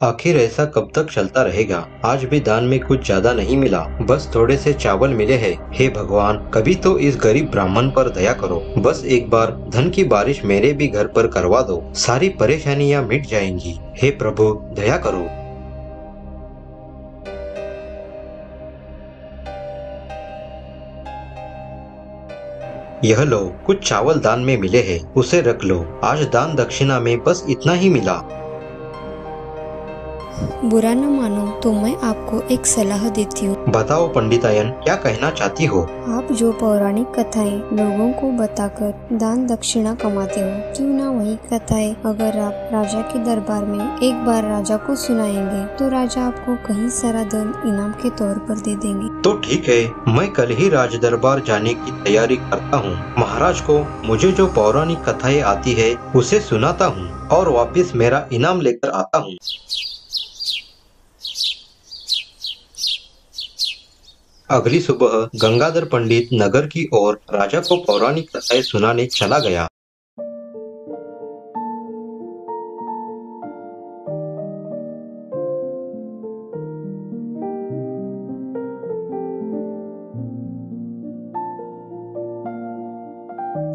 आखिर ऐसा कब तक चलता रहेगा? आज भी दान में कुछ ज्यादा नहीं मिला, बस थोड़े से चावल मिले हैं। हे भगवान, कभी तो इस गरीब ब्राह्मण पर दया करो। बस एक बार धन की बारिश मेरे भी घर पर करवा दो, सारी परेशानियां मिट जाएंगी। हे प्रभु, दया करो। यह लो, कुछ चावल दान में मिले हैं, उसे रख लो। आज दान दक्षिणा में बस इतना ही मिला। बुरा न मानो तो मैं आपको एक सलाह देती हूँ। बताओ पंडितायन, क्या कहना चाहती हो? आप जो पौराणिक कथाएं लोगों को बताकर दान दक्षिणा कमाते हो, क्यों ना वही कथाएं अगर आप राजा के दरबार में एक बार राजा को सुनाएंगे तो राजा आपको कहीं सारा धन इनाम के तौर पर दे देंगे। तो ठीक है, मैं कल ही राज दरबार जाने की तैयारी करता हूँ। महाराज को मुझे जो पौराणिक कथाएं आती है उसे सुनाता हूँ और वापस मेरा इनाम लेकर आता हूँ। अगली सुबह गंगाधर पंडित नगर की ओर राजा को पौराणिक कथाएं सुनाने चला गया।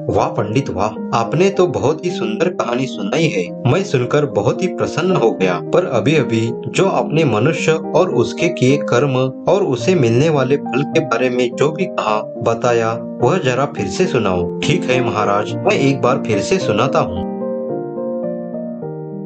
वाह पंडित वाह, आपने तो बहुत ही सुंदर कहानी सुनाई है। मैं सुनकर बहुत ही प्रसन्न हो गया। पर अभी अभी जो आपने मनुष्य और उसके किए कर्म और उसे मिलने वाले फल के बारे में जो भी कहा बताया, वह जरा फिर से सुनाओ। ठीक है महाराज, मैं एक बार फिर से सुनाता हूँ।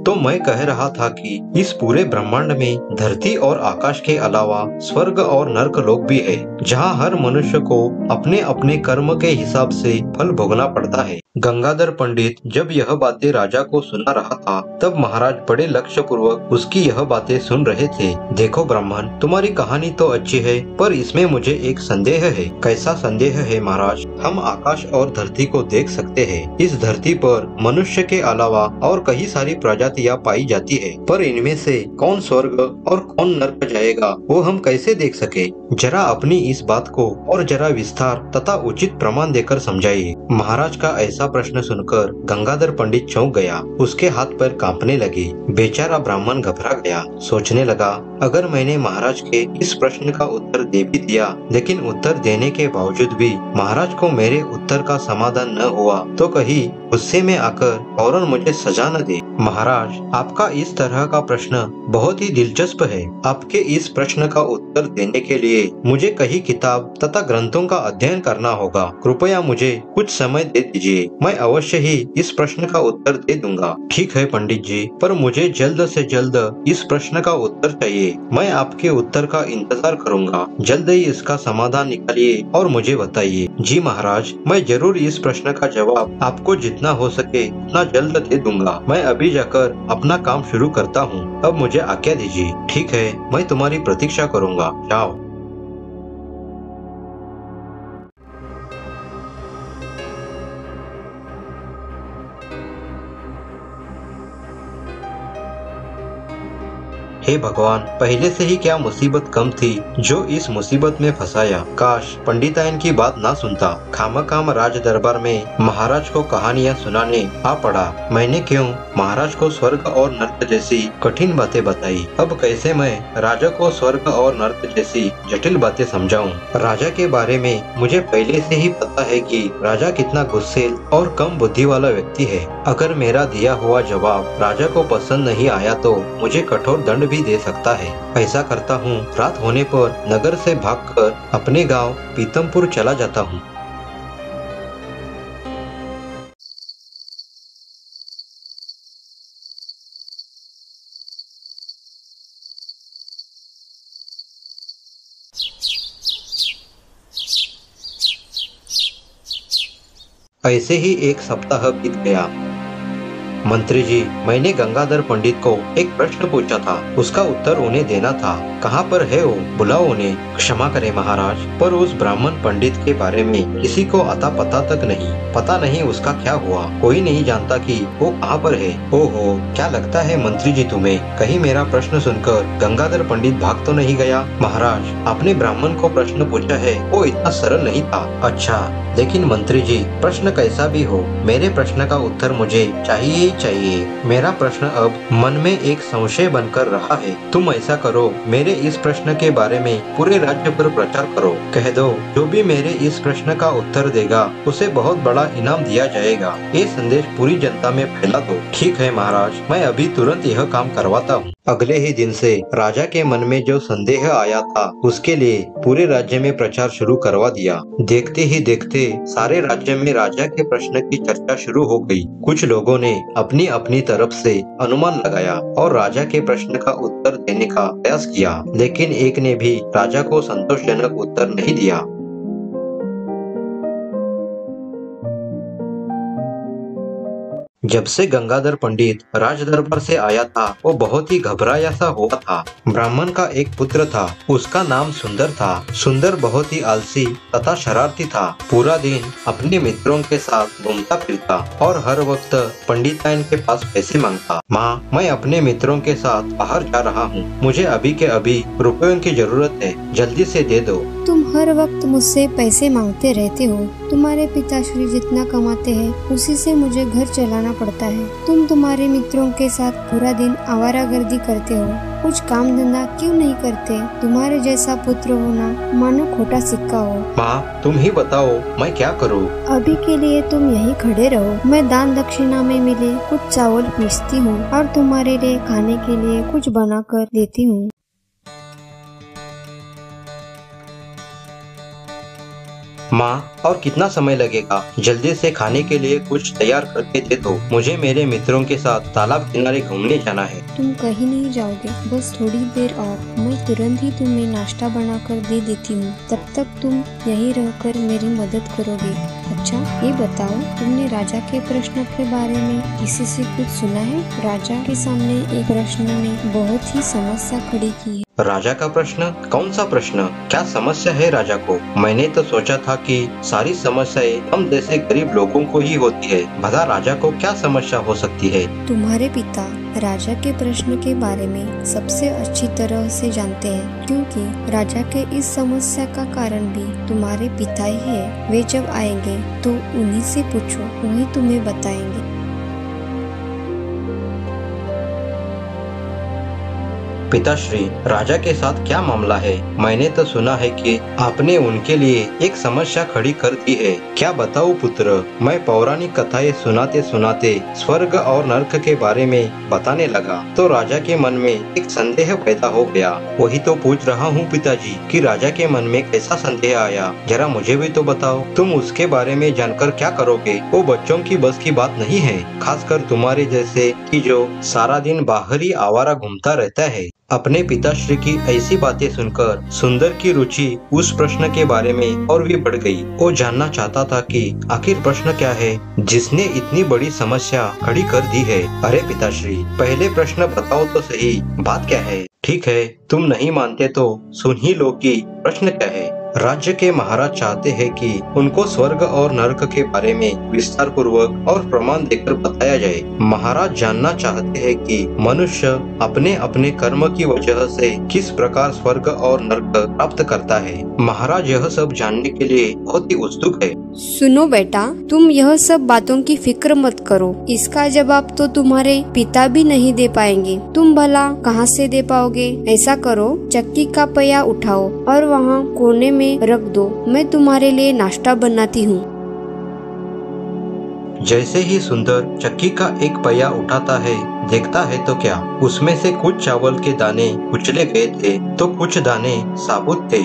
तो मैं कह रहा था कि इस पूरे ब्रह्मांड में धरती और आकाश के अलावा स्वर्ग और नर्क लोक भी है, जहाँ हर मनुष्य को अपने अपने कर्म के हिसाब से फल भोगना पड़ता है। गंगाधर पंडित जब यह बातें राजा को सुना रहा था, तब महाराज बड़े लक्ष्य पूर्वक उसकी यह बातें सुन रहे थे। देखो ब्राह्मण, तुम्हारी कहानी तो अच्छी है, पर इसमें मुझे एक संदेह है। कैसा संदेह है महाराज? हम आकाश और धरती को देख सकते हैं। इस धरती पर मनुष्य के अलावा और कई सारी प्रजातियां पाई जाती है, पर इनमें से कौन स्वर्ग और कौन नर्क जाएगा, वो हम कैसे देख सके? जरा अपनी इस बात को और जरा विस्तार तथा उचित प्रमाण देकर समझाइए। महाराज का ऐसा प्रश्न सुनकर गंगाधर पंडित चौंक गया। उसके हाथ पैर कांपने लगे। बेचारा ब्राह्मण घबरा गया। सोचने लगा, अगर मैंने महाराज के इस प्रश्न का उत्तर दे भी दिया, लेकिन उत्तर देने के बावजूद भी महाराज को मेरे उत्तर का समाधान न हुआ, तो कहीं गुस्से में आकर फौरन मुझे सजा न दे। महाराज, आपका इस तरह का प्रश्न बहुत ही दिलचस्प है। आपके इस प्रश्न का उत्तर देने के लिए मुझे कई किताब तथा ग्रंथों का अध्ययन करना होगा। कृपया मुझे कुछ समय दे दीजिए, मैं अवश्य ही इस प्रश्न का उत्तर दे दूंगा। ठीक है पंडित जी, पर मुझे जल्द से जल्द इस प्रश्न का उत्तर चाहिए। मैं आपके उत्तर का इंतजार करूंगा। जल्द ही इसका समाधान निकालिए और मुझे बताइए। जी महाराज, मैं जरूर इस प्रश्न का जवाब आपको जितना हो सके उतना जल्द दे दूंगा। मैं अभी जाकर अपना काम शुरू करता हूँ। अब मुझे आज्ञा दीजिए। ठीक है, मैं तुम्हारी प्रतीक्षा करूंगा। जाओ। हे भगवान, पहले से ही क्या मुसीबत कम थी जो इस मुसीबत में फंसाया। काश पंडितायन की बात ना सुनता। खामखाम राज दरबार में महाराज को कहानियाँ सुनाने आ पड़ा। मैंने क्यों महाराज को स्वर्ग और नर्क जैसी कठिन बातें बताई। अब कैसे मैं राजा को स्वर्ग और नर्क जैसी जटिल बातें समझाऊं। राजा के बारे में मुझे पहले से ही पता है कि राजा कितना गुस्सेल और कम बुद्धि वाला व्यक्ति है। अगर मेरा दिया हुआ जवाब राजा को पसंद नहीं आया तो मुझे कठोर दंड भी दे सकता है। ऐसा करता हूँ, रात होने पर नगर से भागकर अपने गांव पीतमपुर चला जाता हूँ। ऐसे ही एक सप्ताह बीत गया। मंत्री जी, मैंने गंगाधर पंडित को एक प्रश्न पूछा था, उसका उत्तर उन्हें देना था। कहाँ पर है वो? बुलाओ उन्हें। क्षमा करें महाराज, पर उस ब्राह्मण पंडित के बारे में किसी को अता पता तक नहीं। पता नहीं उसका क्या हुआ, कोई नहीं जानता कि वो कहाँ पर है। ओहो, क्या लगता है मंत्री जी तुम्हें, कहीं मेरा प्रश्न सुनकर गंगाधर पंडित भाग तो नहीं गया? महाराज, आपने ब्राह्मण को प्रश्न पूछा है, वो इतना सरल नहीं था। अच्छा, लेकिन मंत्री जी, प्रश्न कैसा भी हो, मेरे प्रश्न का उत्तर मुझे चाहिए ही चाहिए। मेरा प्रश्न अब मन में एक संशय बनकर रहा है। तुम ऐसा करो, मेरे इस प्रश्न के बारे में पूरे राज्य पर प्रचार करो। कह दो, जो भी मेरे इस प्रश्न का उत्तर देगा उसे बहुत बड़ा इनाम दिया जाएगा। ये संदेश पूरी जनता में फैला दो। ठीक है महाराज, मैं अभी तुरंत यह काम करवाता हूँ। अगले ही दिन से राजा के मन में जो संदेह आया था, उसके लिए पूरे राज्य में प्रचार शुरू करवा दिया। देखते ही देखते सारे राज्य में राजा के प्रश्न की चर्चा शुरू हो गई। कुछ लोगों ने अपनी अपनी तरफ से अनुमान लगाया और राजा के प्रश्न का उत्तर देने का प्रयास किया, लेकिन एक ने भी राजा को संतोषजनक उत्तर नहीं दिया। जब से गंगाधर पंडित राज दरबार से आया था, वो बहुत ही घबराया सा हुआ था। ब्राह्मण का एक पुत्र था, उसका नाम सुंदर था। सुंदर बहुत ही आलसी तथा शरारती था। पूरा दिन अपने मित्रों के साथ घूमता फिरता और हर वक्त पंडिताइन के पास पैसे मांगता। माँ, मैं अपने मित्रों के साथ बाहर जा रहा हूँ, मुझे अभी के अभी रुपयों की जरूरत है, जल्दी से दे दो। तुम हर वक्त मुझसे पैसे मांगते रहते हो। तुम्हारे पिताश्री जितना कमाते हैं उसी से मुझे घर चलाना पड़ता है। तुम तुम्हारे मित्रों के साथ पूरा दिन आवारागर्दी करते हो, कुछ काम धंधा क्यों नहीं करते? तुम्हारे जैसा पुत्र होना मानो खोटा सिक्का हो। माँ, तुम ही बताओ मैं क्या करूँ? अभी के लिए तुम यहीं खड़े रहो, मैं दान दक्षिणा में मिले कुछ चावल पीसती हूँ और तुम्हारे लिए खाने के लिए कुछ बना कर देती हूँ। माँ, और कितना समय लगेगा? जल्दी से खाने के लिए कुछ तैयार करके दे दो, मुझे मेरे मित्रों के साथ तालाब किनारे घूमने जाना है। तुम कहीं नहीं जाओगे, बस थोड़ी देर और, मैं तुरंत ही तुम्हें नाश्ता बनाकर दे देती हूँ। तब तक तुम यहीं रहकर मेरी मदद करोगे। अच्छा, ये बताओ, तुमने राजा के प्रश्न के बारे में किसी से कुछ सुना है? राजा के सामने एक प्रश्न ने बहुत ही समस्या खड़ी की है। राजा का प्रश्न? कौन सा प्रश्न? क्या समस्या है राजा को? मैंने तो सोचा था कि सारी समस्याएं हम जैसे गरीब लोगों को ही होती है। भला राजा को क्या समस्या हो सकती है? तुम्हारे पिता राजा के प्रश्न के बारे में सबसे अच्छी तरह से जानते हैं, क्योंकि राजा के इस समस्या का कारण भी तुम्हारे पिता ही है। वे जब आएंगे तो उन्हीं से पूछो, वही तुम्हें बताएंगे। पिताश्री, राजा के साथ क्या मामला है? मैंने तो सुना है कि आपने उनके लिए एक समस्या खड़ी कर दी है। क्या बताओ पुत्र? मैं पौराणिक कथाएं सुनाते सुनाते स्वर्ग और नरक के बारे में बताने लगा तो राजा के मन में एक संदेह पैदा हो गया। वही तो पूछ रहा हूँ पिताजी कि राजा के मन में कैसा संदेह आया, जरा मुझे भी तो बताओ। तुम उसके बारे में जानकर क्या करोगे? वो बच्चों की बस की बात नहीं है, खासकर तुम्हारे जैसे कि जो सारा दिन बाहर ही आवारा घूमता रहता है। अपने पिताश्री की ऐसी बातें सुनकर सुंदर की रुचि उस प्रश्न के बारे में और भी बढ़ गई। वो जानना चाहता था कि आखिर प्रश्न क्या है जिसने इतनी बड़ी समस्या खड़ी कर दी है। अरे पिताश्री, पहले प्रश्न बताओ तो सही, बात क्या है? ठीक है, तुम नहीं मानते तो सुन ही लो कि प्रश्न क्या है। राज्य के महाराज चाहते हैं कि उनको स्वर्ग और नरक के बारे में विस्तार पूर्वक और प्रमाण देकर बताया जाए। महाराज जानना चाहते हैं कि मनुष्य अपने अपने कर्म की वजह से किस प्रकार स्वर्ग और नरक प्राप्त करता है। महाराज यह सब जानने के लिए बहुत ही उत्सुक है। सुनो बेटा, तुम यह सब बातों की फिक्र मत करो। इसका जवाब तो तुम्हारे पिता भी नहीं दे पाएंगे। तुम भला कहाँ से दे पाओगे? ऐसा करो, चक्की का पहिया उठाओ और वहाँ कोने में रख दो, मैं तुम्हारे लिए नाश्ता बनाती हूँ। जैसे ही सुंदर चक्की का एक पहिया उठाता है, देखता है तो क्या, उसमें से कुछ चावल के दाने कुचले गए थे तो कुछ दाने साबुत थे।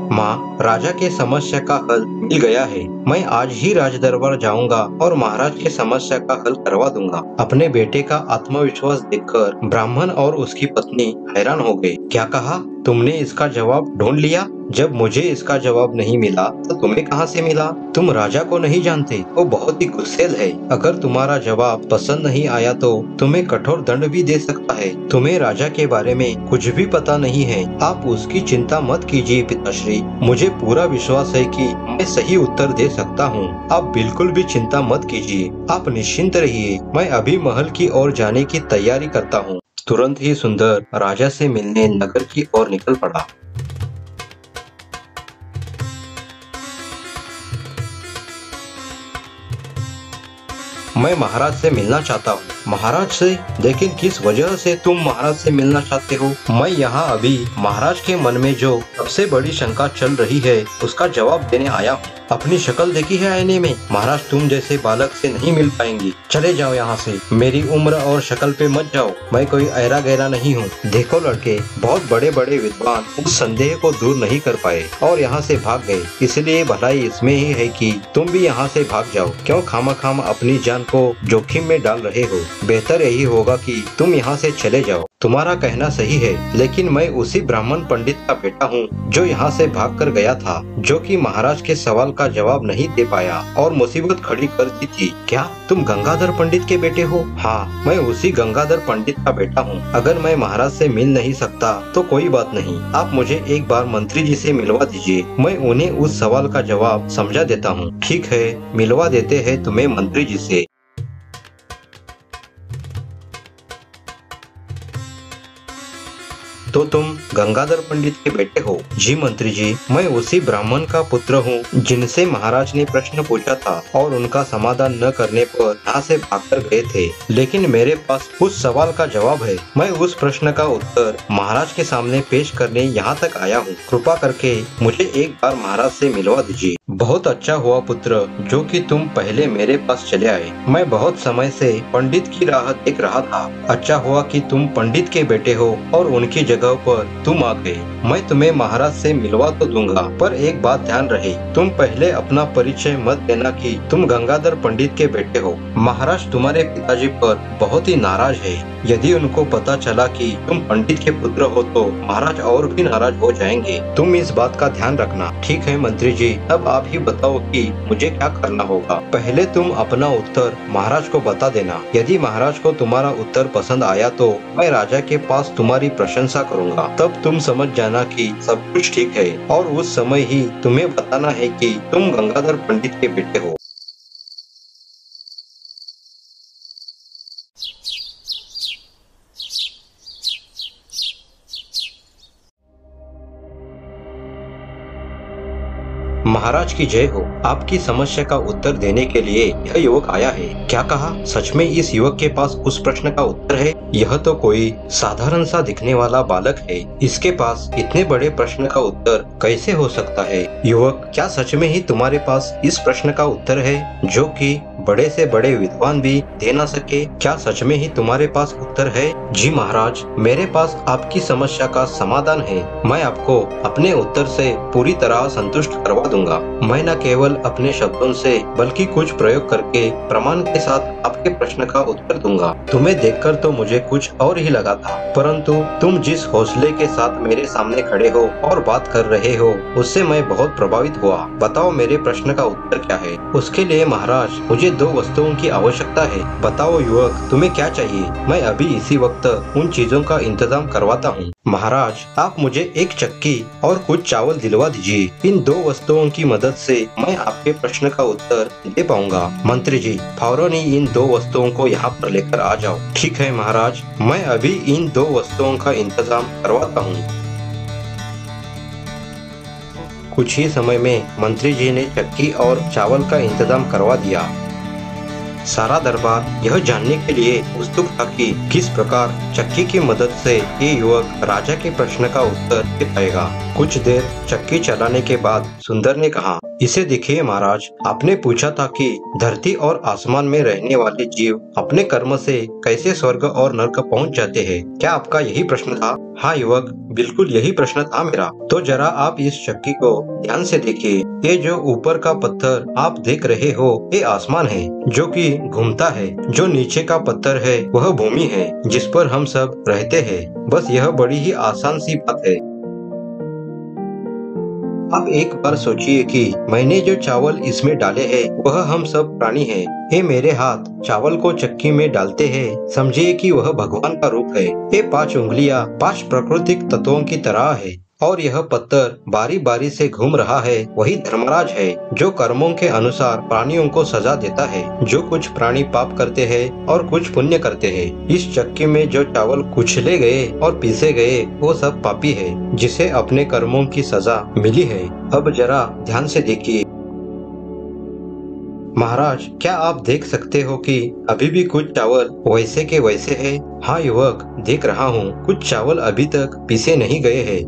माँ, राजा के समस्या का हल मिल गया है। मैं आज ही राज दरबार जाऊंगा और महाराज के समस्या का हल करवा दूंगा। अपने बेटे का आत्मविश्वास देखकर ब्राह्मण और उसकी पत्नी हैरान हो गए। क्या कहा? तुमने इसका जवाब ढूंढ लिया? जब मुझे इसका जवाब नहीं मिला तो तुम्हें कहां से मिला? तुम राजा को नहीं जानते, वो बहुत ही गुस्सैल है। अगर तुम्हारा जवाब पसंद नहीं आया तो तुम्हें कठोर दंड भी दे सकता है। तुम्हें राजा के बारे में कुछ भी पता नहीं है। आप उसकी चिंता मत कीजिए पिताश्री, मुझे पूरा विश्वास है कि मैं सही उत्तर दे सकता हूँ। आप बिल्कुल भी चिंता मत कीजिए, आप निश्चिंत रहिए। मैं अभी महल की ओर जाने की तैयारी करता हूँ। तुरंत ही सुंदर राजा से मिलने नगर की ओर निकल पड़ा। मैं महाराज से मिलना चाहता हूँ। महाराज से? लेकिन किस वजह से तुम महाराज से मिलना चाहते हो? मैं यहाँ अभी महाराज के मन में जो सबसे बड़ी शंका चल रही है उसका जवाब देने आया हूँ। अपनी शक्ल देखी है आईने में? महाराज तुम जैसे बालक से नहीं मिल पाएंगी, चले जाओ यहाँ से। मेरी उम्र और शक्ल पे मत जाओ, मैं कोई ऐरा गैरा नहीं हूँ। देखो लड़के, बहुत बड़े बड़े विद्वान उस संदेह को दूर नहीं कर पाए और यहाँ से भाग गए। इसलिए भलाई इसमें ही है कि तुम भी यहाँ से भाग जाओ। क्यों खामखाम अपनी जान को जोखिम में डाल रहे हो? बेहतर यही होगा कि तुम यहाँ से चले जाओ। तुम्हारा कहना सही है, लेकिन मैं उसी ब्राह्मण पंडित का बेटा हूँ जो यहाँ से भाग कर गया था, जो कि महाराज के सवाल का जवाब नहीं दे पाया और मुसीबत खड़ी कर दी थी। क्या तुम गंगाधर पंडित के बेटे हो? हाँ, मैं उसी गंगाधर पंडित का बेटा हूँ। अगर मैं महाराज से मिल नहीं सकता तो कोई बात नहीं, आप मुझे एक बार मंत्री जी से मिलवा दीजिए, मैं उन्हें उस सवाल का जवाब समझा देता हूँ। ठीक है, मिलवा देते हैं तुम्हें मंत्री जी से। तो तुम गंगाधर पंडित के बेटे हो? जी मंत्री जी, मैं उसी ब्राह्मण का पुत्र हूँ जिनसे महाराज ने प्रश्न पूछा था और उनका समाधान न करने पर यहाँ से भागकर गए थे। लेकिन मेरे पास उस सवाल का जवाब है। मैं उस प्रश्न का उत्तर महाराज के सामने पेश करने यहाँ तक आया हूँ। कृपा करके मुझे एक बार महाराज से मिलवा दीजिए। बहुत अच्छा हुआ पुत्र जो कि तुम पहले मेरे पास चले आए। मैं बहुत समय से पंडित की राह देख रहा था। अच्छा हुआ कि तुम पंडित के बेटे हो और उनकी जगह पर तुम आ गए। मैं तुम्हें महाराज से मिलवा तो दूंगा, पर एक बात ध्यान रहे, तुम पहले अपना परिचय मत देना कि तुम गंगाधर पंडित के बेटे हो। महाराज तुम्हारे पिताजी पर बहुत ही नाराज है। यदि उनको पता चला कि तुम पंडित के पुत्र हो तो महाराज और भी नाराज हो जाएंगे। तुम इस बात का ध्यान रखना। ठीक है मंत्री जी, अब आप ही बताओ कि मुझे क्या करना होगा। पहले तुम अपना उत्तर महाराज को बता देना। यदि महाराज को तुम्हारा उत्तर पसंद आया तो मैं राजा के पास तुम्हारी प्रशंसा करूंगा। तब तुम समझ जाना कि सब कुछ ठीक है और उस समय ही तुम्हें बताना है कि तुम गंगाधर पंडित के बेटे हो। महाराज की जय हो। आपकी समस्या का उत्तर देने के लिए यह युवक आया है। क्या कहा? सच में इस युवक के पास उस प्रश्न का उत्तर है? यह तो कोई साधारण सा दिखने वाला बालक है, इसके पास इतने बड़े प्रश्न का उत्तर कैसे हो सकता है? युवक, क्या सच में ही तुम्हारे पास इस प्रश्न का उत्तर है जो कि बड़े से बड़े विद्वान भी दे ना सके? क्या सच में ही तुम्हारे पास उत्तर है? जी महाराज, मेरे पास आपकी समस्या का समाधान है। मैं आपको अपने उत्तर से पूरी तरह संतुष्ट करवा दूंगा। मैं न केवल अपने शब्दों से बल्कि कुछ प्रयोग करके प्रमाण के साथ आपके प्रश्न का उत्तर दूंगा। तुम्हें देखकर तो मुझे कुछ और ही लगा था, परंतु तुम जिस हौसले के साथ मेरे सामने खड़े हो और बात कर रहे हो उससे मैं बहुत प्रभावित हुआ। बताओ मेरे प्रश्न का उत्तर क्या है? उसके लिए महाराज मुझे 2 वस्तुओं की आवश्यकता है। बताओ युवक, तुम्हें क्या चाहिए? मैं अभी इसी वक्त उन चीजों का इंतजाम करवाता हूँ। महाराज, आप मुझे एक चक्की और कुछ चावल दिलवा दीजिए। इन 2 वस्तुओं की मदद से मैं आपके प्रश्न का उत्तर दे पाऊंगा। मंत्री जी, फौरन ही इन 2 वस्तुओं को यहाँ पर लेकर आ जाओ। ठीक है महाराज, मैं अभी इन 2 वस्तुओं का इंतजाम करवाता हूँ। कुछ ही समय में मंत्री जी ने चक्की और चावल का इंतजाम करवा दिया। सारा दरबार यह जानने के लिए उत्सुक था कि किस प्रकार चक्की की मदद से ये युवक राजा के प्रश्न का उत्तर दे पाएगा। कुछ देर चक्की चलाने के बाद सुंदर ने कहा, इसे देखिए महाराज, आपने पूछा था कि धरती और आसमान में रहने वाले जीव अपने कर्म से कैसे स्वर्ग और नरक पहुंच जाते हैं। क्या आपका यही प्रश्न था? हाँ युवक, बिल्कुल यही प्रश्न था मेरा। तो जरा आप इस चक्की को ध्यान से देखिए। ये जो ऊपर का पत्थर आप देख रहे हो, ये आसमान है जो कि घूमता है। जो नीचे का पत्थर है वह भूमि है जिस पर हम सब रहते हैं। बस यह बड़ी ही आसान सी बात है। आप एक बार सोचिए कि मैंने जो चावल इसमें डाले हैं वह हम सब प्राणी हैं। ये मेरे हाथ चावल को चक्की में डालते हैं। समझिए कि वह भगवान का रूप है। ये 5 उंगलियां 5 प्राकृतिक तत्वों की तरह है। और यह पत्थर बारी बारी से घूम रहा है, वही धर्मराज है जो कर्मों के अनुसार प्राणियों को सजा देता है। जो कुछ प्राणी पाप करते हैं और कुछ पुण्य करते हैं। इस चक्की में जो चावल कुचले गए और पीसे गए वो सब पापी है, जिसे अपने कर्मों की सजा मिली है। अब जरा ध्यान से देखिए। महाराज, क्या आप देख सकते हो कि अभी भी कुछ चावल वैसे के वैसे हैं? हाँ युवक, देख रहा हूँ। कुछ चावल अभी तक पीसे नहीं गए हैं।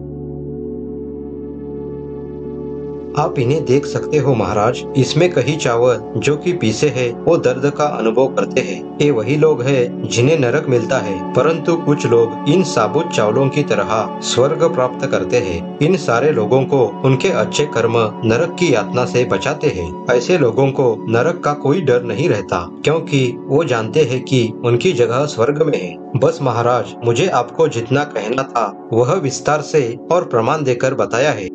आप इन्हें देख सकते हो महाराज। इसमें कई चावल जो कि पीसे हैं वो दर्द का अनुभव करते हैं। ये वही लोग हैं जिन्हें नरक मिलता है, परंतु कुछ लोग इन साबुत चावलों की तरह स्वर्ग प्राप्त करते हैं। इन सारे लोगों को उनके अच्छे कर्म नरक की यातना से बचाते हैं। ऐसे लोगों को नरक का कोई डर नहीं रहता, क्योंकि वो जानते हैं कि उनकी जगह स्वर्ग में है। बस महाराज, मुझे आपको जितना कहना था वह विस्तार से और प्रमाण देकर बताया है।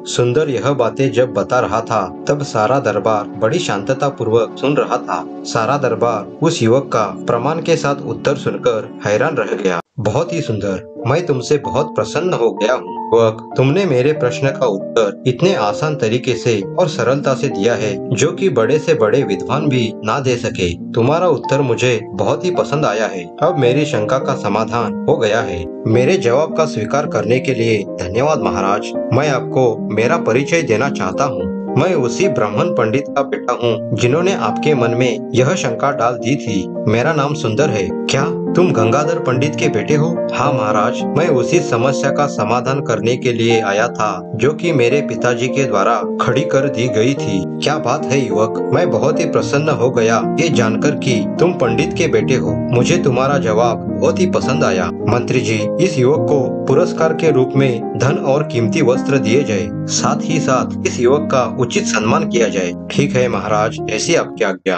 सुंदर यह बातें जब बता रहा था तब सारा दरबार बड़ी शांतता पूर्वक सुन रहा था। सारा दरबार उस युवक का प्रमाण के साथ उत्तर सुनकर हैरान रह गया। बहुत ही सुंदर, मैं तुमसे बहुत प्रसन्न हो गया हूँ युवक। तुमने मेरे प्रश्न का उत्तर इतने आसान तरीके से और सरलता से दिया है जो कि बड़े से बड़े विद्वान भी ना दे सके। तुम्हारा उत्तर मुझे बहुत ही पसंद आया है। अब मेरी शंका का समाधान हो गया है। मेरे जवाब का स्वीकार करने के लिए धन्यवाद महाराज। मैं आपको मेरा परिचय देना चाहता हूँ। मैं उसी ब्राह्मण पंडित का बेटा हूँ जिन्होंने आपके मन में यह शंका डाल दी थी। मेरा नाम सुंदर है। क्या तुम गंगाधर पंडित के बेटे हो? हाँ महाराज, मैं उसी समस्या का समाधान करने के लिए आया था जो कि मेरे पिताजी के द्वारा खड़ी कर दी गई थी। क्या बात है युवक, मैं बहुत ही प्रसन्न हो गया ये जानकर कि तुम पंडित के बेटे हो। मुझे तुम्हारा जवाब बहुत ही पसंद आया। मंत्री जी, इस युवक को पुरस्कार के रूप में धन और कीमती वस्त्र दिए जाए। साथ ही साथ इस युवक का उचित सम्मान किया जाए। ठीक है महाराज, ऐसी आपकी आज्ञा।